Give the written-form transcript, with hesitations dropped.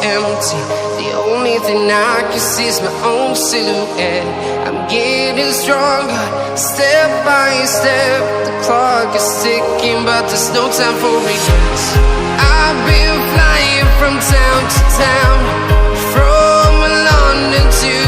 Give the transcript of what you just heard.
empty. The only thing I can see is my own silhouette. I'm getting stronger, step by step. The clock is ticking, but there's no time for regrets. I've been flying from town to town, from London to